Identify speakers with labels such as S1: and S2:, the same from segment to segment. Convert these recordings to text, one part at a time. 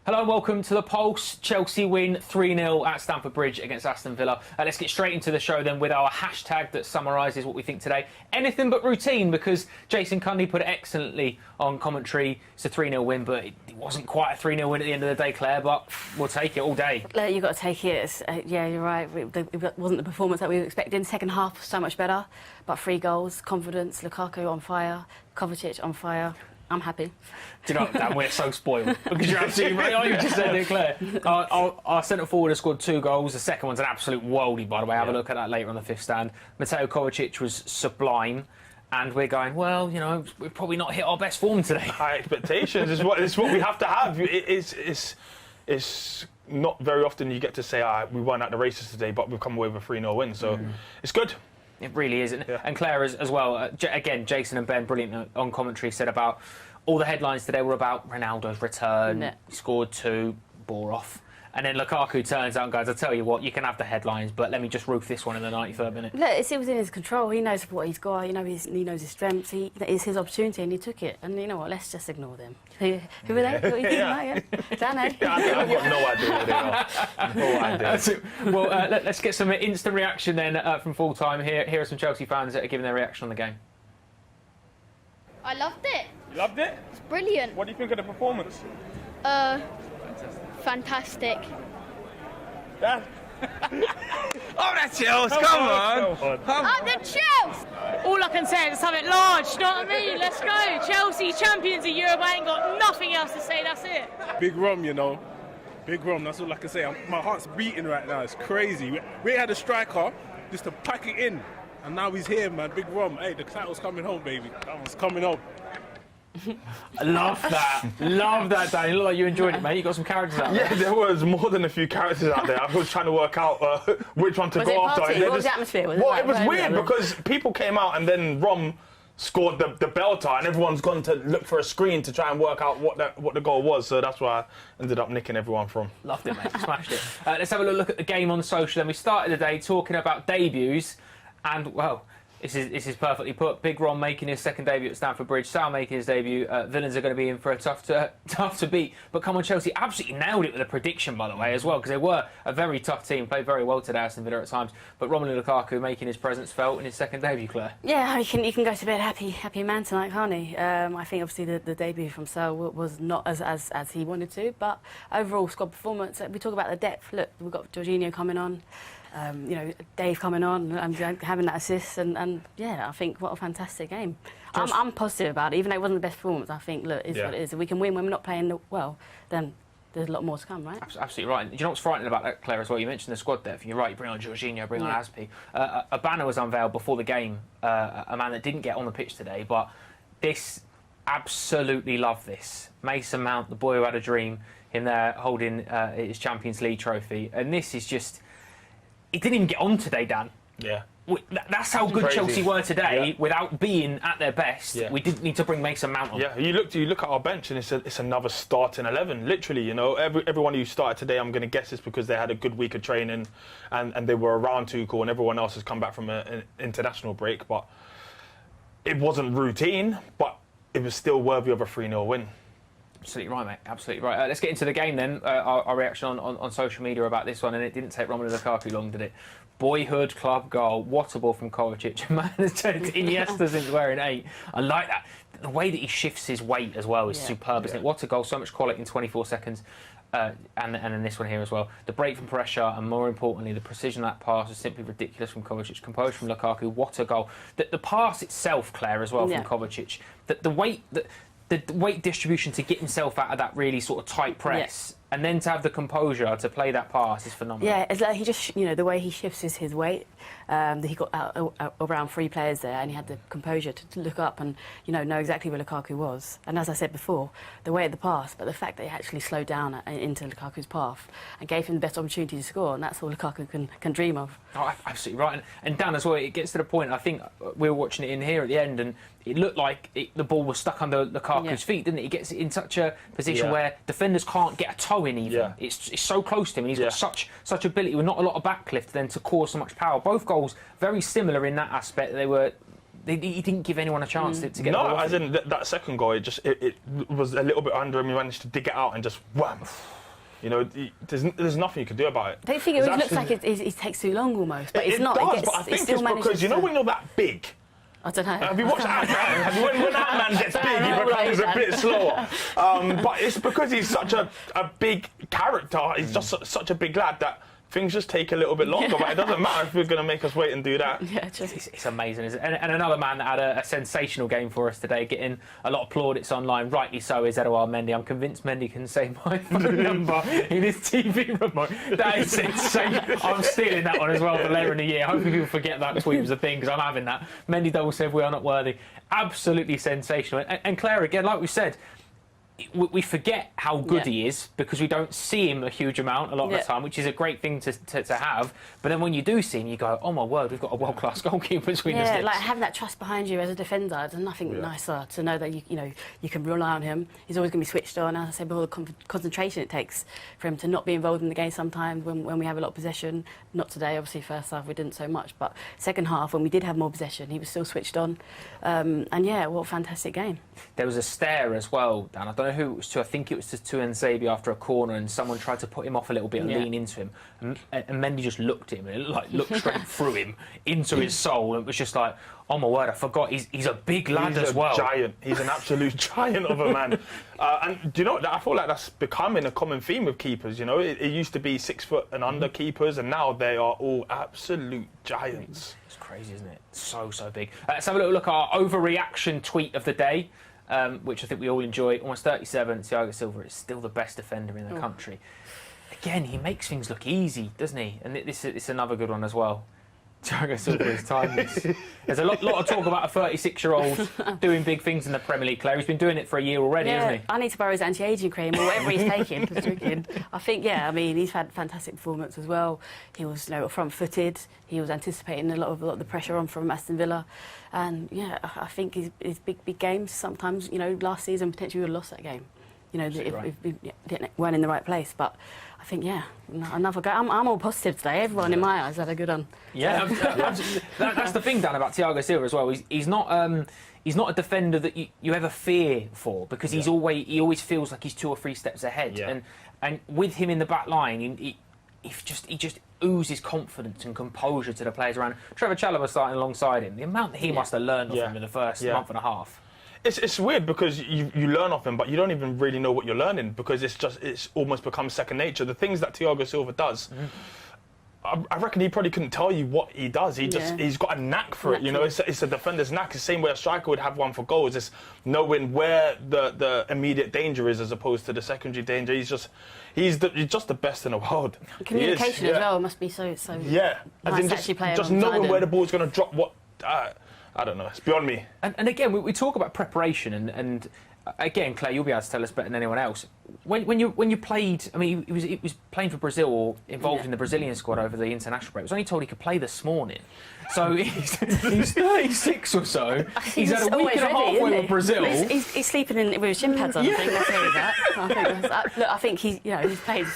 S1: Hello and welcome to The Pulse. Chelsea win 3-0 at Stamford Bridge against Aston Villa. Let's get straight into the show then with our hashtag that summarises what we think today. Anything but routine, because Jason Cundy put it excellently on commentary. It's a 3-0 win, but it wasn't quite a 3-0 win at the end of the day, Claire, but we'll take it all day.
S2: You've got to take it. Yeah, you're right. It wasn't the performance that we were expecting. Second half, so much better. But 3 goals, confidence, Lukaku on fire, Kovacic on fire. I'm happy.
S1: Do you know, Dan, we're so spoiled because you're absolutely right. You just said it, Claire. Our centre forward has scored 2 goals. The second one's an absolute worldie, by the way. Have a look at that later on the 5th stand. Mateo Kovacic was sublime. And we're going, well, you know, we've probably not hit our best form today.
S3: High expectations is what we have to have. It's not very often you get to say, we won at the races today, but we've come away with a 3-0 win. So it's good.
S1: It really is. And Claire as well. Again, Jason and Ben, brilliant on commentary, said about all the headlines today were about Ronaldo's return. He scored 2, bore off. And then Lukaku turns out and goes, I tell you what, you can have the headlines, but let me just roof this one in the 93rd minute.
S2: Look, it was in his control. He knows what he's got. He knows his strengths. It's his opportunity, and he took it. And you know what? Let's just ignore them. Who are they? What are you thinking? Dano?
S3: I've got no idea who they are. No idea.
S1: Well, let's get some instant reaction then from full time. Here are some Chelsea fans that are giving their reaction on the game.
S4: I loved it.
S3: You loved it?
S4: It's brilliant.
S3: What do you think of the performance?
S4: Fantastic.
S3: Dad?
S5: Oh, that's Chelsea, come on.
S4: Oh, the Chelsea!
S6: All I can say is something large, you know what I mean? Let's go. Chelsea, champions of Europe. I ain't got nothing else to say, that's it.
S7: Big Rom, you know. Big Rom, that's all I can say. My heart's beating right now, it's crazy. We had a striker just to pack it in. And now he's here, man. Big Rom. Hey, the title's coming home, baby. It's coming home.
S1: I love that. Love that, Dan. You look like you enjoyed it, mate. You got some characters out there.
S3: Yeah, there was more than a few characters out there. I was trying to work out which one to go after.
S2: What was the atmosphere?
S3: Well, it was weird because people came out and then Rom scored the belter and everyone's gone to look for a screen to try and work out what the goal was. So that's where I ended up nicking everyone from.
S1: Loved it, mate. Smashed it. Let's have a look at the game on social. Then we started the day talking about debuts and, well, this is perfectly put. Big Ron making his second debut at Stamford Bridge. Sal making his debut. Villains are going to be in for a tough to beat. But come on, Chelsea absolutely nailed it with a prediction, by the way, as well, because they were a very tough team. Played very well today, Aston Villa at times. But Romelu Lukaku making his presence felt in his second debut, Claire.
S2: Yeah, you can go to bed happy man tonight, can't he? I think obviously the debut from Sal was not as he wanted to, but overall squad performance. We talk about the depth. Look, we've got Jorginho coming on. You know, Dave coming on and having that assist, and yeah, I think what a fantastic game. I'm positive about it, even though it wasn't the best performance. I think, look, it's what it is. If we can win when we're not playing well, then there's a lot more to come, right?
S1: Absolutely right. Do you know what's frightening about that, Claire, as well? You mentioned the squad depth. You're right, you bring on Jorginho, bring on Aspi. A banner was unveiled before the game, a man that didn't get on the pitch today, but this, absolutely love this. Mason Mount, the boy who had a dream, him there holding his Champions League trophy. And this is just... It didn't even get on today, Dan.
S3: Yeah.
S1: That's how good Chelsea were today, without being at their best. Yeah. We didn't need to bring Mason Mount on.
S3: Yeah, you look at our bench and it's another starting 11. Literally, you know, everyone who started today, I'm going to guess it's because they had a good week of training and they were around Tuchel, and everyone else has come back from an international break. But it wasn't routine, but it was still worthy of a 3-0 win.
S1: Absolutely right, mate. Absolutely right. Let's get into the game then. Our reaction on social media about this one, and it didn't take Romelu Lukaku long, did it? Boyhood club goal. What a ball from Kovacic. Man has turned Iniesta since wearing 8. I like that. The way that he shifts his weight as well is superb, isn't it? What a goal. So much quality in 24 seconds. And then this one here as well. The break from pressure and, more importantly, the precision of that pass is simply ridiculous from Kovacic. Composed from Lukaku. What a goal. The pass itself, Claire, as well, from Kovacic. The weight... The weight distribution to get himself out of that really sort of tight press and then to have the composure to play that pass is phenomenal.
S2: Yeah, it's like he just, you know, the way he shifts his weight, he got out around 3 players there and he had the composure to look up and, you know exactly where Lukaku was. And as I said before, the way of the pass, but the fact that he actually slowed down into Lukaku's path and gave him the best opportunity to score, and that's all Lukaku can dream of.
S1: Oh, absolutely right. And Dan, as well, it gets to the point, I think we were watching it in here at the end, and it looked like the ball was stuck under Lukaku's feet, didn't it? He gets it in such a position where defenders can't get a toe in even. Yeah. It's so close to him, and he's got such ability with not a lot of backlift then to cause so much power. Both goals very similar in that aspect. He didn't give anyone a chance to get.
S3: No, as in that second goal, it was a little bit under him. He managed to dig it out and just wham. You know, there's nothing you can do about it.
S2: Don't you think it always looks like it takes too long almost? But it's not.
S3: Does, but I think it's because, you know, when you're that big.
S2: I don't know.
S3: Have you watched Ant-Man? When Ant-Man gets big, he becomes a bit slower. But it's because he's such a big character. He's just such a big lad that things just take a little bit longer. But it doesn't matter if we're going to make us wait and do that.
S2: Yeah,
S1: it's amazing, isn't it? And another man that had a sensational game for us today, getting a lot of plaudits online, rightly so, is Edouard Mendy. I'm convinced Mendy can say my phone number in his TV remote. That is insane. I'm stealing that one as well for later in the year. Hopefully people forget that tweet was a thing, because I'm having that. Mendy double said we are not worthy. Absolutely sensational. And Claire, again, like we said, we forget how good he is because we don't see him a huge amount a lot of the time, which is a great thing to have. But then when you do see him, you go, oh my word, we've got a world-class goalkeeper between us.
S2: Yeah, like having that trust behind you as a defender, there's nothing nicer to know that you can rely on him. He's always going to be switched on. As I said before, the concentration it takes for him to not be involved in the game sometimes when we have a lot of possession. Not today, obviously, first half we didn't so much, but second half when we did have more possession, he was still switched on. And yeah, what a fantastic game.
S1: There was a stare as well, Dan. I don't know who it was to. I think it was to Nzabi after a corner, and someone tried to put him off a little bit and lean into him. And Mendy just looked at him and looked straight through him into his soul, and it was just like, oh my word, I forgot he's a big lad as well.
S3: He's a giant. He's an absolute giant of a man. And do you know, I feel like that's becoming a common theme with keepers. You know, it used to be 6 foot and under keepers, and now they are all absolute giants.
S1: It's crazy, isn't it? So big. Let's have a little look at our overreaction tweet of the day, which I think we all enjoy. Almost 37, Thiago Silva is still the best defender in the country. Again, he makes things look easy, doesn't he? And this is another good one as well. Thiago Silva is timeless. There's a lot of talk about a 36-year-old doing big things in the Premier League, Claire. He's been doing it for a year already, hasn't he?
S2: I need to borrow his anti-aging cream or whatever he's taking for drinking. I think, I mean, he's had fantastic performance as well. He was, front-footed. He was anticipating a lot of the pressure on from Aston Villa. And, I think his big games, sometimes, last season potentially we would have lost that game. If we weren't in the right place. But I think, another go. I'm all positive today. Everyone in my eyes had a good one.
S1: Yeah, that's the thing, Dan, about Thiago Silva as well. He's not a defender that you ever fear for, because he always feels like he's 2 or 3 steps ahead. Yeah. And with him in the back line, he just oozes confidence and composure to the players around. Trevor Chalobah starting alongside him. The amount that he must have learned off him in the first month and a half.
S3: It's weird because you learn off him, but you don't even really know what you're learning, because it's almost become second nature. The things that Thiago Silva does, I reckon he probably couldn't tell you what he does. He's got a knack for it. It's a defender's knack. It's the same way a striker would have one for goals. It's knowing where the immediate danger is as opposed to the secondary danger. He's just the best in the world.
S2: Communication as well must be so
S3: yeah.
S2: Nice
S3: as in just knowing where the ball's going to drop. I don't know. It's beyond me.
S1: And again, we talk about preparation, and again, Claire, you'll be able to tell us better than anyone else. When you played, I mean, he was playing for Brazil or involved in the Brazilian squad over the international break. He was only told he could play this morning. So he's 36 or so. He's had a week and a half with Brazil.
S2: He's sleeping with his shin pads on. I think that's really that. I think he's played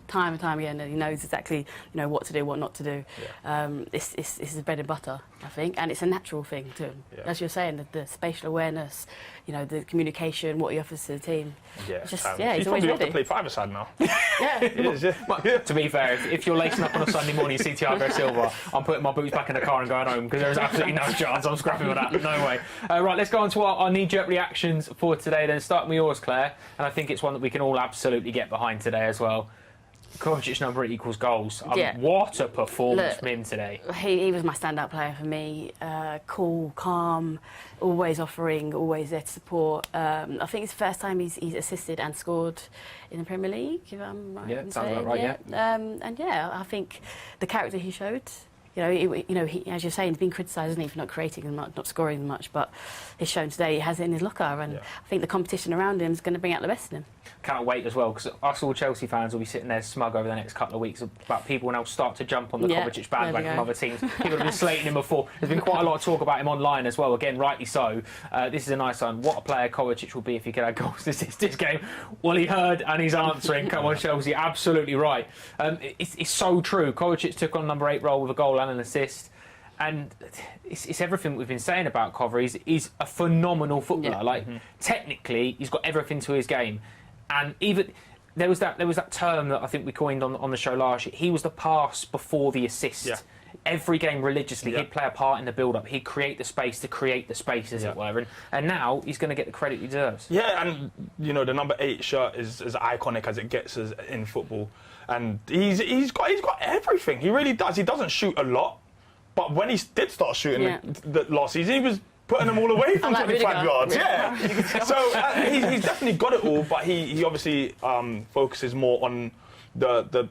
S2: time and time again, and he knows exactly what to do, what not to do. Yeah. It's his bread and butter, I think, and it's a natural thing to him. Yeah. As you're saying, the spatial awareness, the communication, what he offers to the team.
S3: Yeah,
S2: he's always
S3: probably
S2: ready.
S3: off to play five-a-side now.
S2: Yeah.
S3: It is, yeah.
S1: Well, to be fair, if you're lacing up on a Sunday morning, you see Thiago Silva, I'm putting my boots back in the car and going home, because there's absolutely no chance I'm scrapping with that. No way. Right, let's go on to our knee-jerk reactions for today then. Starting with yours, Claire, and I think it's one that we can all absolutely get behind today as well. Kovacic number 8 equals goals. What a performance from him today.
S2: He was my standout player for me. Cool, calm, always offering, always there to support. I think it's the first time he's assisted and scored in the Premier League, if I'm right.
S1: Yeah, sounds about right, yeah.
S2: I think the character he showed, he, as you're saying, he's been criticised, isn't he, for not creating and not scoring much, but he's shown today he has it in his locker, and I think the competition around him is going to bring out the best in him.
S1: Can't wait as well, because us all Chelsea fans will be sitting there smug over the next couple of weeks about people now start to jump on the Kovacic bandwagon from other teams. People have been slating him before. There's been quite a lot of talk about him online as well, again, rightly so. This is a nice one. What a player Kovacic will be if he could have goals this game. Well, he heard and he's answering. Come on, Chelsea, absolutely right. It's so true. Kovacic took on number 8 role with a goal and an assist. And it's everything we've been saying about Kovacic. He's a phenomenal footballer. Technically, he's got everything to his game. And even there was that term that I think we coined on the show last year. He was the pass before the assist.
S3: Yeah.
S1: Every game religiously, he'd play a part in the build-up. He'd create the space to create the space, as it were. And now he's going to get the credit he deserves.
S3: Yeah, and the number 8 shirt is as iconic as it gets in football. And he's got everything. He really does. He doesn't shoot a lot, but when he did start shooting the last season, he was putting them all away from 25 yards. Yeah. So he's definitely got it all, but he obviously focuses more on the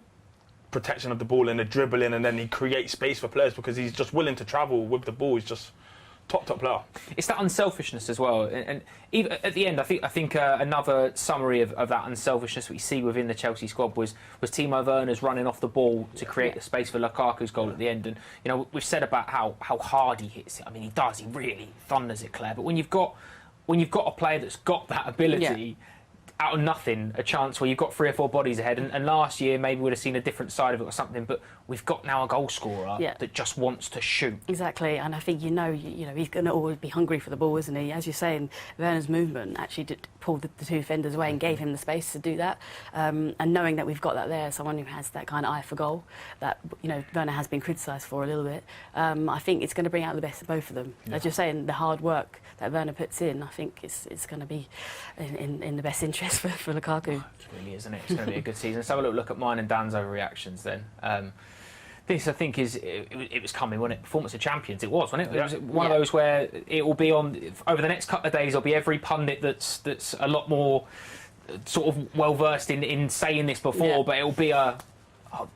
S3: protection of the ball and the dribbling, and then he creates space for players because he's just willing to travel with the ball. He's just top player.
S1: It's that unselfishness as well, and even at the end, I think another summary of that unselfishness we see within the Chelsea squad was Timo Werner's running off the ball to create the space for Lukaku's goal at the end. And we've said about how hard he hits it. I mean, he does. He really thunders it, Claire. But when you've got a player that's got that ability. Out of nothing, a chance where you've got 3 or 4 bodies ahead, and last year maybe we'd have seen a different side of it or something, but we've got now a goal scorer that just wants to shoot.
S2: Exactly, and I think he's going to always be hungry for the ball, isn't he? As you're saying, Werner's movement actually did pull the 2 defenders away and gave him the space to do that, and knowing that we've got that there, someone who has that kind of eye for goal, that Werner has been criticised for a little bit, I think it's going to bring out the best of both of them. As you're saying, the hard work that Werner puts in, I think it's going to be in the best interest for Lukaku.
S1: It really isn't it? It's going to be a good season. Let's have a little look at mine and Dan's overreactions then. This, I think, it was coming, wasn't it? Performance of champions, it was, wasn't it? It was one of those where it will be on over the next couple of days. There'll be every pundit that's a lot more sort of well versed in saying this before, but it will be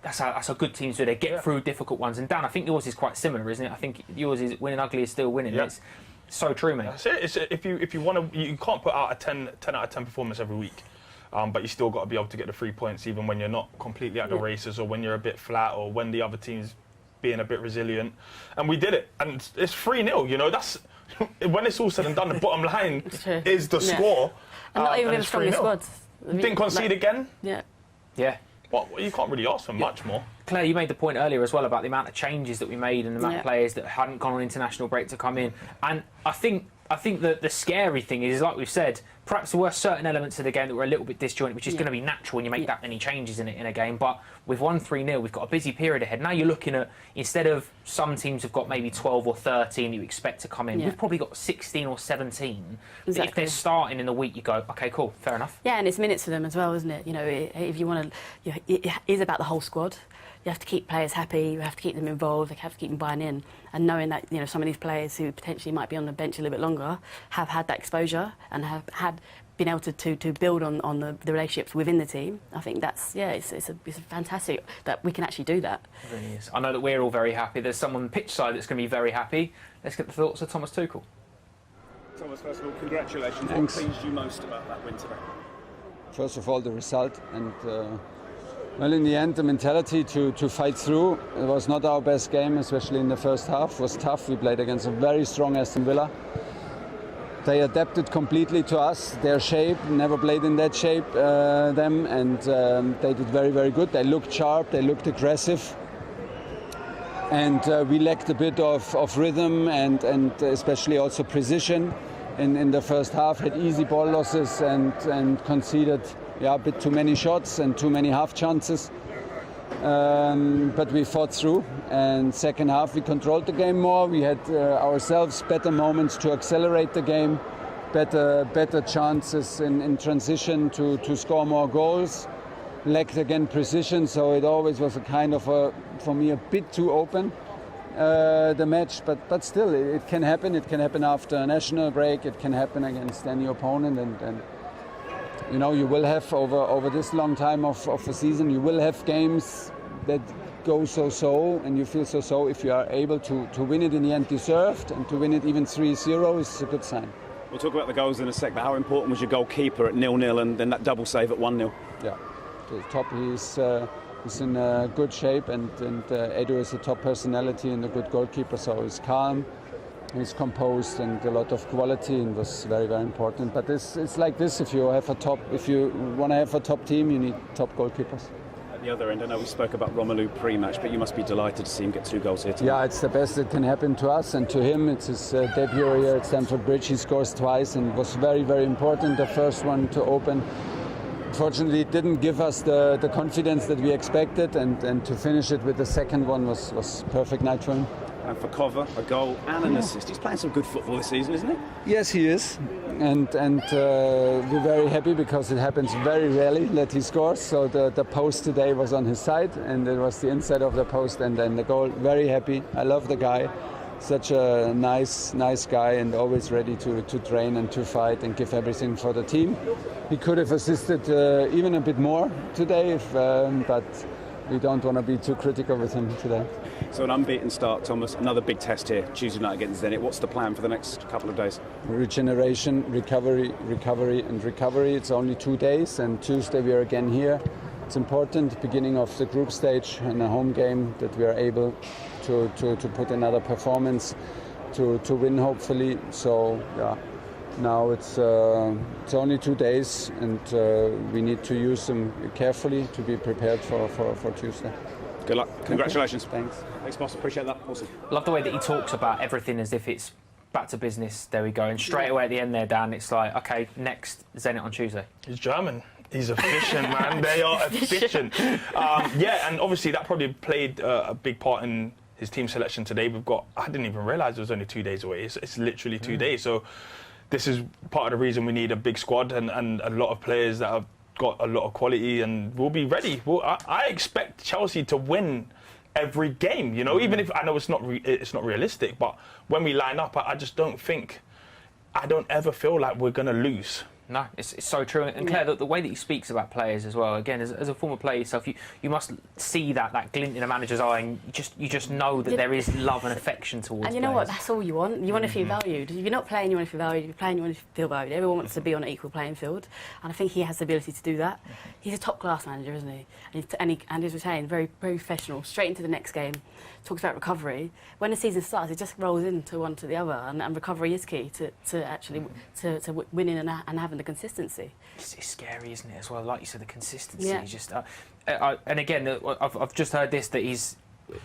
S1: that's a good team to do. They get through difficult ones. And Dan, I think yours is quite similar, isn't it? I think yours is winning ugly is still winning. It's so true, mate.
S3: That's it. If you want to, you can't put out a 10 out of 10 performance every week. But you still got to be able to get the 3 points even when you're not completely at the races, or when you're a bit flat, or when the other team's being a bit resilient. And we did it. And it's 3-0, that's when it's all said and done, the bottom line is the score.
S2: And not even with the strongest squads.
S3: Didn't concede again?
S2: Yeah.
S3: Well, you can't really ask for much more.
S1: Claire, you made the point earlier as well about the amount of changes that we made and the amount of players that hadn't gone on international break to come in. And I think that the scary thing is, like we've said, perhaps there were certain elements of the game that were a little bit disjointed, which is going to be natural when you make that many changes in a game. But we've won 3-0, we've got a busy period ahead. Now you're looking at, instead of some teams have got maybe 12 or 13 you expect to come in, we've probably got 16 or 17. If they're starting in the week, you go, OK, cool, fair enough.
S2: Yeah, and it's minutes for them as well, isn't it? If you want to, it is about the whole squad. You have to keep players happy, you have to keep them involved, you have to keep them buying in. And knowing that some of these players who potentially might be on the bench a little bit longer have had that exposure and have been able to build on the relationships within the team, I think that's, it's fantastic that we can actually do that.
S1: It really is. I know that we're all very happy. There's someone on the pitch side that's going to be very happy. Let's get the thoughts of Thomas Tuchel.
S8: Thomas, first of all, congratulations.
S9: Thanks.
S8: What pleased you most about that win today?
S9: First of all, the result, and well, in the end, the mentality to fight through. It was not our best game, especially in the first half. It was tough. We played against a very strong Aston Villa. They adapted completely to us, their shape, never played in that shape, and they did very, very good. They looked sharp, they looked aggressive. And we lacked a bit of rhythm and especially also precision in the first half. Had easy ball losses and conceded a bit too many shots and too many half chances. But we fought through, and second half we controlled the game more. We had ourselves better moments to accelerate the game, better chances in transition to score more goals. Lacked again precision, so it always was a kind of for me a bit too open, the match. But still, it can happen. It can happen after a national break. It can happen against any opponent, and you will have over this long time of a season, you will have games that go so, and you feel so. If you are able to win it in the end deserved, and to win it even 3-0 is a good sign.
S8: We'll talk about the goals in a sec, but how important was your goalkeeper at 0-0 and then that double save at 1-0?
S9: Yeah, the top, he's in good shape, and Edu is a top personality and a good goalkeeper, so he's calm. He's composed and a lot of quality, and was very, very important. But it's like this: if you want to have a top team, you need top goalkeepers.
S8: At the other end, I know we spoke about Romelu pre-match, but you must be delighted to see him get 2 goals here tonight.
S9: Yeah, it's the best that can happen to us and to him. It's his debut here at Stamford Bridge. He scores twice and was very, very important. The first one to open unfortunately it didn't give us the confidence that we expected, and to finish it with the second one was perfect night for him.
S8: And for Cover, a goal and an assist. He's playing some good football this season, isn't he?
S9: Yes, he is, and we're very happy because it happens very rarely that he scores. So the post today was on his side, and it was the inside of the post, and then the goal. Very happy. I love the guy. Such a nice guy, and always ready to train and to fight and give everything for the team. He could have assisted even a bit more today, but we don't want to be too critical with him today.
S8: So an unbeaten start, Thomas. Another big test here, Tuesday night against Zenit. What's the plan for the next couple of days?
S9: Regeneration, recovery, and recovery. It's only 2 days, and Tuesday we are again here. It's important, beginning of the group stage in a home game, that we are able to put another performance to win, hopefully. So yeah, now it's only 2 days, and we need to use them carefully to be prepared for Tuesday.
S8: Good luck. Congratulations.
S9: Thanks.
S8: Thanks, boss. Appreciate that. Awesome.
S1: Love the way that he talks about everything as if it's back to business. There we go. And straight away at the end there, Dan, it's like, OK, next Zenit on Tuesday.
S3: He's German. He's efficient, man. They are efficient. Yeah, and obviously that probably played a big part in his team selection today. I didn't even realise it was only 2 days away. It's literally 2 days. So this is part of the reason we need a big squad and a lot of players that have got a lot of quality and will be ready. I expect Chelsea to win every game, you know, even if I know it's not realistic, but when we line up, I just don't ever feel like we're going to lose.
S1: No, it's so true. And Claire, the way that he speaks about players as well, again, as a former player yourself, you must see that glint in a manager's eye, and you just know that there is love and affection towards
S2: And you know
S1: players.
S2: what? That's all you want. You want to feel valued. If you're not playing, you want to feel valued. If you're playing, you want to feel valued. Everyone wants to be on an equal playing field, and I think he has the ability to do that. He's a top-class manager, isn't he? And he's retained very, very professional. Straight into the next game. Talks about recovery. When the season starts, it just rolls into one to the other, and recovery is key to actually winning and having the consistency.
S1: It's scary, isn't it, as well? Like you said, the consistency.
S2: Yeah.
S1: Just, and again, I've just heard this, that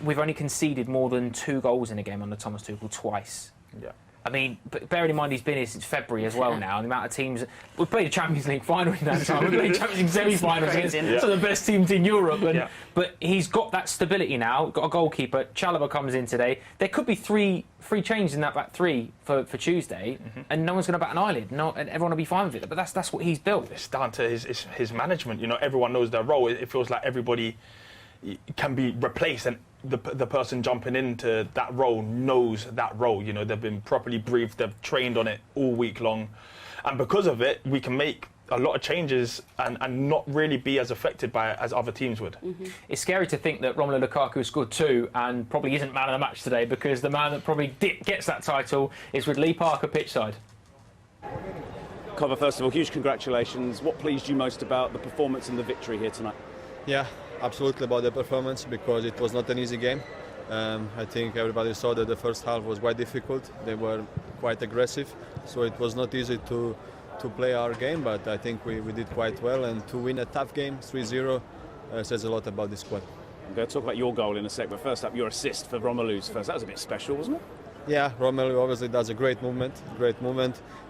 S1: we've only conceded more than 2 goals in a game under Thomas Tuchel twice.
S3: Yeah.
S1: I mean, but bearing in mind he's been here since February as well now, and the amount of teams... We've played a Champions League final in that time. We've played Champions League semi-finals against some of the best teams in Europe. But he's got that stability now, got a goalkeeper. Chalobah comes in today. There could be three changes in that back three for Tuesday, and no one's going to bat an eyelid. And everyone will be fine with it. But that's what he's built.
S3: It's down to his management. You know, everyone knows their role. It feels like everybody can be replaced, and the person jumping into that role knows that role. You know, they've been properly briefed, they've trained on it all week long, and because of it, we can make a lot of changes and not really be as affected by it as other teams would.
S1: It's scary to think that Romelu Lukaku scored 2 and probably isn't man of the match today, because the man that probably gets that title is with Lee Parker pitchside.
S8: Cover, first of all, huge congratulations. What pleased you most about the performance and the victory here tonight?
S10: Yeah, absolutely about the performance, because it was not an easy game. I think everybody saw that the first half was quite difficult. They were quite aggressive, so it was not easy to play our game, but I think we did quite well, and to win a tough game 3-0 says a lot about this squad.
S8: I'm going to talk about your goal in a sec, but first up, your assist for Romelu's first. That was a bit special, wasn't it?
S10: Yeah, Romelu obviously does a great movement.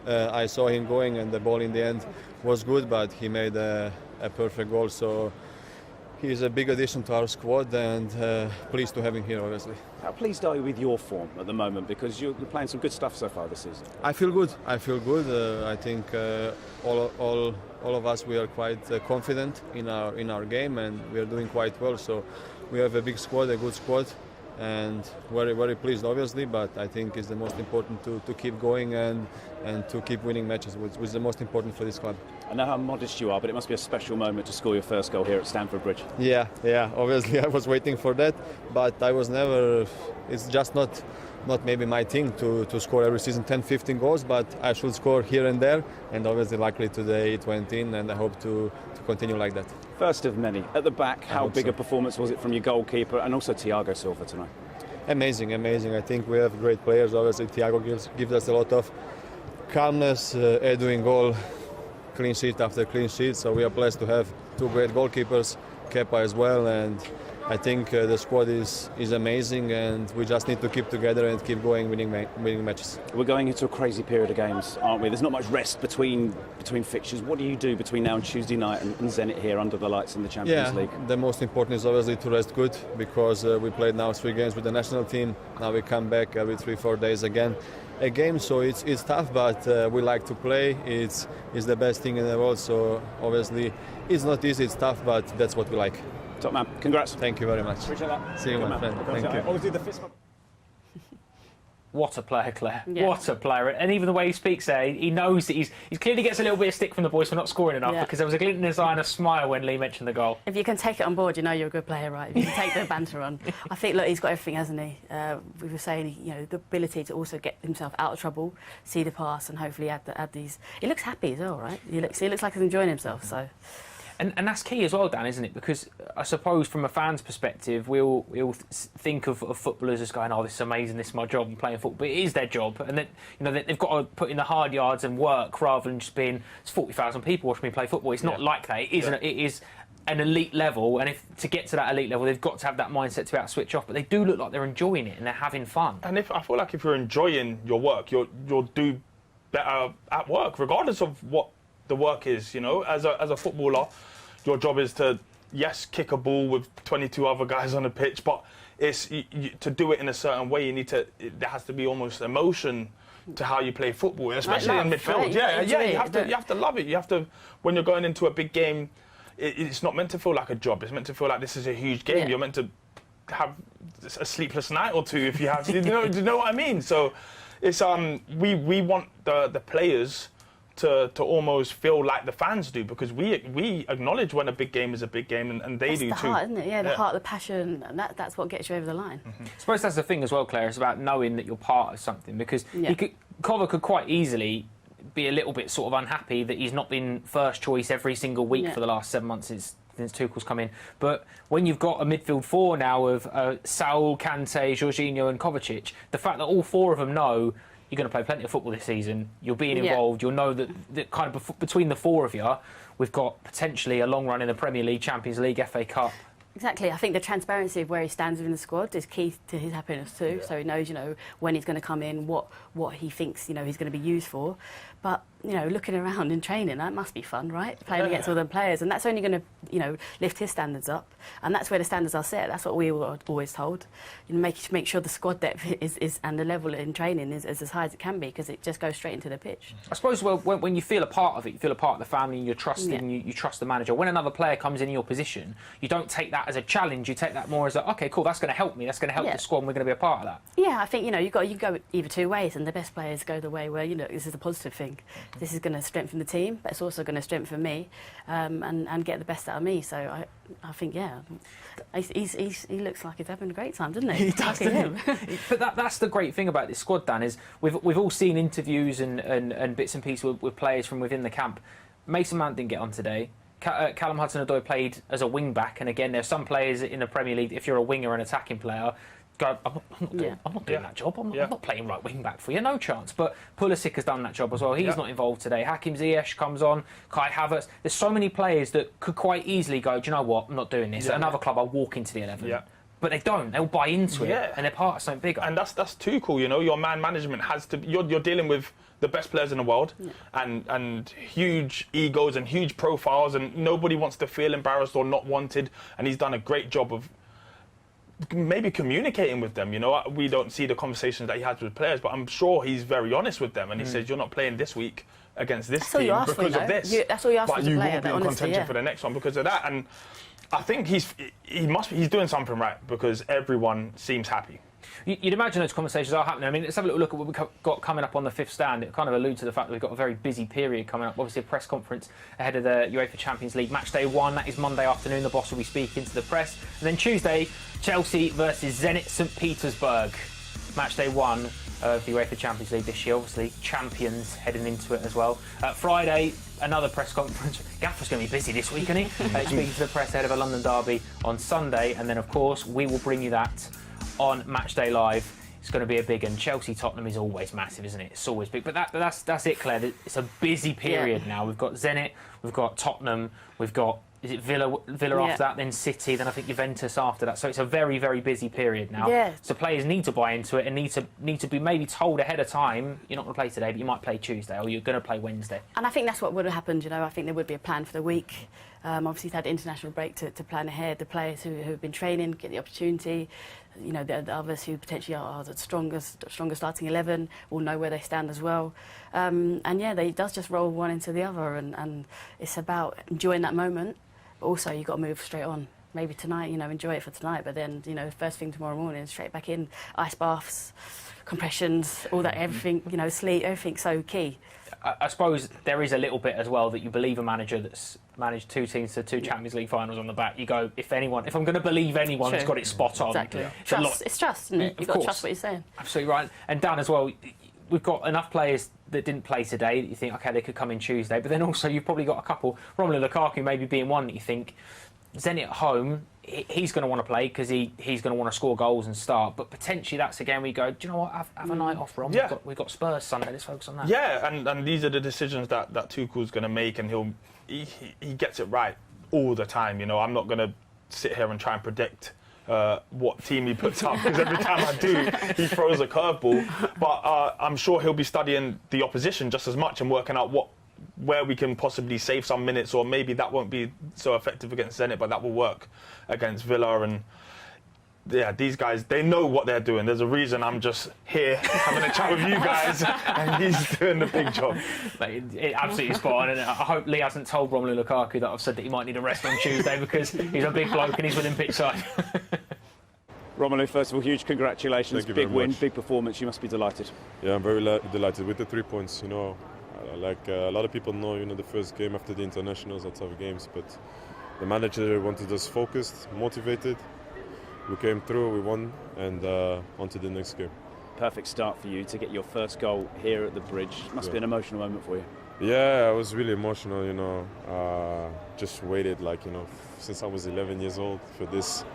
S10: I saw him going, and the ball in the end was good, but he made a perfect goal, so he's a big addition to our squad, and pleased to have him here, obviously.
S8: How pleased are you with your form at the moment? Because you're playing some good stuff so far this season.
S10: I feel good. I think all of us, we are quite confident in our game, and we are doing quite well. So we have a big squad, a good squad, and very, very pleased, obviously. But I think it's the most important to keep going and to keep winning matches, which is the most important for this club.
S8: I know how modest you are, but it must be a special moment to score your first goal here at Stamford Bridge.
S10: Yeah. Obviously, I was waiting for that, but I was never. It's just not maybe my thing to score every season 10-15 goals, but I should score here and there, and obviously, luckily today it went in, and I hope to continue like that.
S8: First of many. At the back, how big a performance was it from your goalkeeper and also Thiago Silva tonight?
S10: Amazing. I think we have great players. Obviously, Thiago gives us a lot of calmness, doing goal, clean sheet after clean sheet. So we are blessed to have 2 great goalkeepers, Kepa as well, and I think the squad is amazing, and we just need to keep together and keep going, winning matches.
S8: We're going into a crazy period of games, aren't we? There's not much rest between fixtures. What do you do between now and Tuesday night and Zenit here under the lights in the Champions League?
S10: The most important is obviously to rest good, because we played now 3 games with the national team. Now we come back every 3-4 days again. A game, so it's tough, but we like to play. It's the best thing in the world, so obviously it's not easy, it's tough, but that's what we like.
S8: Top man, congrats.
S10: Thank you very much.
S8: Appreciate that.
S10: See you, my friend. Thank you.
S8: Obviously the fist.
S1: What a player, Claire.
S2: Yeah.
S1: What a player. And even the way he speaks there, he knows that he clearly gets a little bit of stick from the boys for not scoring enough, because there was a glint in his eye and a smile when Lee mentioned the goal.
S2: If you can take it on board, you know you're a good player, right? If you can take the banter on. I think, look, he's got everything, hasn't he? We were saying, the ability to also get himself out of trouble, see the pass, and hopefully add these. He looks happy as well, right? He looks like he's enjoying himself, so...
S1: And that's key as well, Dan, isn't it? Because I suppose from a fan's perspective, we'll think of footballers as going, "Oh, this is amazing, this is my job, I'm playing football." But it is their job, and then they've got to put in the hard yards and work rather than just being 40,000 people watching me play football. It's not like that. It is an elite level, and to get to that elite level, they've got to have that mindset to be able to switch off. But they do look like they're enjoying it and they're having fun.
S3: And I feel like if you're enjoying your work, you'll do better at work, regardless of what the work is. As a footballer, your job is to, kick a ball with 22 other guys on the pitch, but it's to do it in a certain way. There has to be almost emotion to how you play football, especially in midfield.
S2: Right?
S3: You have to love it. You have to, when you're going into a big game, it's not meant to feel like a job. It's meant to feel like this is a huge game.
S2: Yeah.
S3: You're meant to have a sleepless night or two if you have. Do you know what I mean? So it's we want the players to almost feel like the fans do, because we acknowledge when a big game is a big game, and they
S2: that's
S3: do
S2: the
S3: too.
S2: heart, isn't it? Yeah, the heart, the passion, and that's what gets you over the line.
S1: I suppose that's the thing as well, Claire. It's about knowing that you're part of something, because Cover could quite easily be a little bit sort of unhappy that he's not been first choice every single week for the last 7 months since Tuchel's come in. But when you've got a midfield 4 now of Saul, Kanté, Jorginho and Kovacic, the fact that all 4 of them know you're going to play plenty of football this season, you're being involved, you'll know that kind of between the 4 of you, we've got potentially a long run in the Premier League, Champions League, FA Cup.
S2: Exactly. I think the transparency of where he stands within the squad is key to his happiness too. So he knows, when he's going to come in, what he thinks, he's going to be used for. But, looking around in training, that must be fun, right? Playing against all them players. And that's only going to, lift his standards up. And that's where the standards are set. That's what we were always told. Make sure the squad depth is and the level in training is as high as it can be, because it just goes straight into the pitch.
S1: I suppose when you feel a part of it, you feel a part of the family, and you're trusted and you trust the manager. When another player comes in your position, you don't take that as a challenge, you take that more as OK, cool, that's going to help me, that's going to help the squad, and we're going to be a part of that.
S2: Yeah, I think, you can go either 2 ways, and the best players go the way where, this is a positive thing. This is going to strengthen the team, but it's also going to strengthen me and get the best out of me. So I think, he looks like he's having a great time, doesn't he?
S1: He does, doesn't he? But that's the great thing about this squad, Dan, is we've all seen interviews and bits and pieces with players from within the camp. Mason Mount didn't get on today. Callum Hudson-Odoi played as a wing-back, and again, there's some players in the Premier League, if you're a winger or an attacking player, go, I'm not doing that job. I'm not playing right wing-back for you, no chance. But Pulisic has done that job as well. He's not involved today. Hakim Ziyech comes on, Kai Havertz. There's so many players that could quite easily go, do you know what, I'm not doing this. At another club, I'll walk into the 11. Yeah. But they don't. They'll buy into it, and they're part of something bigger.
S3: And that's too cool, Your man management has to. You're dealing with the best players in the world, and huge egos and huge profiles, and nobody wants to feel embarrassed or not wanted. And he's done a great job of maybe communicating with them. We don't see the conversations that he has with players, but I'm sure he's very honest with them, and he says, "You're not playing this week against this team because of this.
S2: That's all you ask for
S3: but
S2: as a
S3: you
S2: player,
S3: will be in contention for the next one because of that." And I think he's doing something right, because everyone seems happy.
S1: You'd imagine those conversations are happening. I mean, let's have a little look at what we've got coming up on the 5th stand. It kind of alludes to the fact that we've got a very busy period coming up. Obviously, a press conference ahead of the UEFA Champions League Matchday 1. That is Monday afternoon. The boss will be speaking to the press. And then Tuesday, Chelsea versus Zenit St. Petersburg. Matchday 1 of the UEFA Champions League this year. Obviously, champions heading into it as well. Friday, another press conference. Gaffer's going to be busy this week, isn't he? Speaking to the press ahead of a London derby on Sunday. And then, of course, we will bring you that on Matchday Live. It's going to be a big one. Chelsea-Tottenham is always massive, isn't it? It's always big. But that's it, Claire. It's a busy period now. We've got Zenit, we've got Tottenham, we've got is it Villa after that, then City, then I think Juventus after that. So it's a very, very busy period now.
S2: Yeah.
S1: So players need to buy into it and need to be maybe told ahead of time, you're not going to play today, but you might play Tuesday, or you're going to play Wednesday.
S2: And I think that's what would have happened. I think there would be a plan for the week. Obviously, he's had international break to plan ahead. The players who have been training get the opportunity. The others who potentially are the stronger starting 11 will know where they stand as well. It does just roll one into the other, and it's about enjoying that moment. But also, you've got to move straight on. Maybe tonight, enjoy it for tonight, but then, first thing tomorrow morning, straight back in, ice baths, compressions, all that, everything, sleep, everything's so key.
S1: I suppose there is a little bit as well that you believe a manager that's managed 2 teams to 2 Champions League finals on the back. You go, if I'm going to believe anyone who's got it spot on.
S2: Exactly.
S1: Yeah.
S2: It's trust, isn't it? You've got to trust what you're saying.
S1: Absolutely right. And Dan, as well, we've got enough players that didn't play today that you think, OK, they could come in Tuesday. But then also you've probably got a couple, Romelu Lukaku maybe being one that you think, Zenit at home, he's going to want to play because he's going to want to score goals and start. But potentially that's again where you go, do you know what, have a night off, Rom.
S3: Yeah.
S1: We've got Spurs Sunday, let's focus on that.
S3: Yeah, and these are the decisions that Tuchel's going to make, and he gets it right all the time. I'm not going to sit here and try and predict what team he puts up, because every time I do, he throws a curveball. But I'm sure he'll be studying the opposition just as much and working out where we can possibly save some minutes, or maybe that won't be so effective against Zenit, but that will work against Villa. And yeah, these guys, they know what they're doing. There's a reason I'm just here having a chat with you guys, and he's doing the big job.
S1: It absolutely spot on, and I hope Lee hasn't told Romelu Lukaku that I've said that he might need a rest on Tuesday, because he's a big bloke and he's within pitch side.
S8: Romelu, first of all, huge congratulations.
S11: Thank you
S8: big
S11: very
S8: win,
S11: much.
S8: big performance. You must be delighted.
S11: Yeah, I'm very delighted with the 3 points. Like a lot of people know, the first game after the internationals are tough games, but the manager wanted us focused, motivated. We came through, we won, and on to the next game.
S8: Perfect start for you to get your first goal here at the Bridge. Must be an emotional moment for you.
S11: Yeah, I was really emotional, just waited since I was 11 years old for this.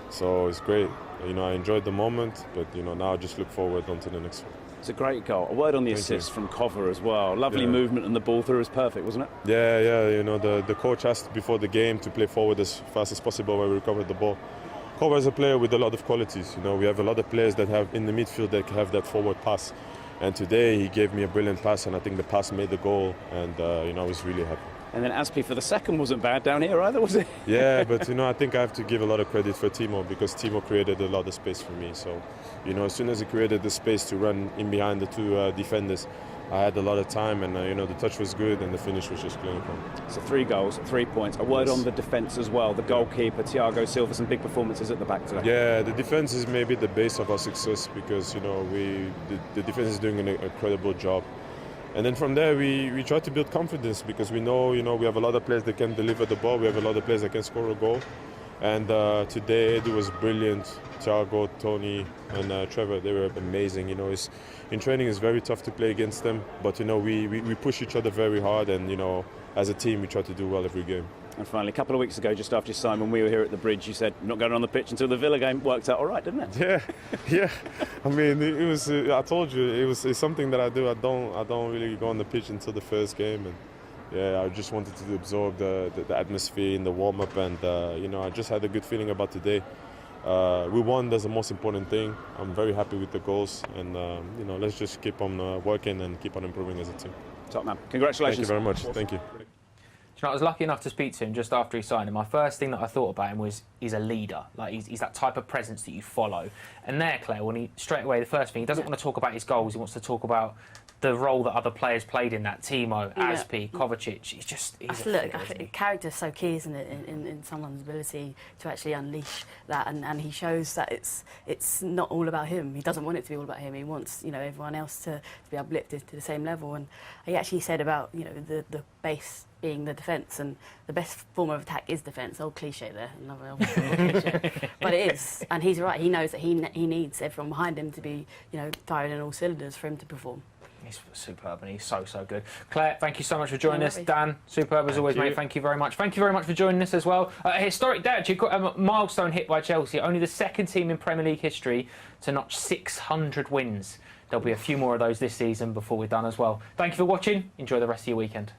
S11: So it's great. I enjoyed the moment, but now I just look forward onto the next one.
S8: It's a great goal. A word on the assist from Cover as well. Lovely movement, and the ball through was perfect, wasn't it?
S11: Yeah. The coach asked before the game to play forward as fast as possible when we recovered the ball. Cover is a player with a lot of qualities. We have a lot of players that have in the midfield that have that forward pass. And today he gave me a brilliant pass, and I think the pass made the goal. And I was really happy.
S8: And then Aspi for the second wasn't bad down here either, was it?
S11: Yeah, but I think I have to give a lot of credit for Timo, because Timo created a lot of space for me. So, as soon as he created the space to run in behind the 2 defenders, I had a lot of time, and the touch was good, and the finish was just clinical.
S8: So 3 goals, 3 points. A word on the defence as well. The goalkeeper, Thiago Silva, some big performances at the back today.
S11: Yeah, the defence is maybe the base of our success, because the defence is doing an incredible job. And then from there, we try to build confidence, because we know, we have a lot of players that can deliver the ball. We have a lot of players that can score a goal. And today, Edu was brilliant. Thiago, Tony, and Trevor, they were amazing. In training, it's very tough to play against them. But, we push each other very hard. And, as a team, we try to do well every game.
S8: And finally, a couple of weeks ago, just after Simon, we were here at the Bridge, you said not going on the pitch until the Villa game. Worked out all right, didn't it?
S11: Yeah. I mean, it was. I told you, it's something that I do. I don't really go on the pitch until the first game, and yeah, I just wanted to absorb the atmosphere in the warm up, and I just had a good feeling about today. We won. That's the most important thing. I'm very happy with the goals, and let's just keep on working and keep on improving as a team.
S8: Top man, congratulations.
S11: Thank you very much. Thank you.
S1: I was lucky enough to speak to him just after he signed, and my first thing that I thought about him was he's a leader. Like he's that type of presence that you follow. And there, Claire, when he straight away, the first thing, he doesn't want to talk about his goals. He wants to talk about the role that other players played in that. Timo, Aspi, Kovacic.
S2: Look, character's so key, isn't it, in someone's ability to actually unleash that, and he shows that it's not all about him. He doesn't want it to be all about him. He wants everyone else to be uplifted to the same level. And he actually said about the base being the defence, and the best form of attack is defence. Old cliche there, another old cliche. But it is, and he's right. He knows that he needs everyone behind him to be firing in all cylinders for him to perform.
S1: He's superb, and he's so good. Claire, thank you so much for joining us. Dan, superb as always, mate. Thank you very much. Thank you very much for joining us as well. A historic day, actually, a milestone hit by Chelsea. Only the second team in Premier League history to notch 600 wins. There'll be a few more of those this season before we're done as well. Thank you for watching. Enjoy the rest of your weekend.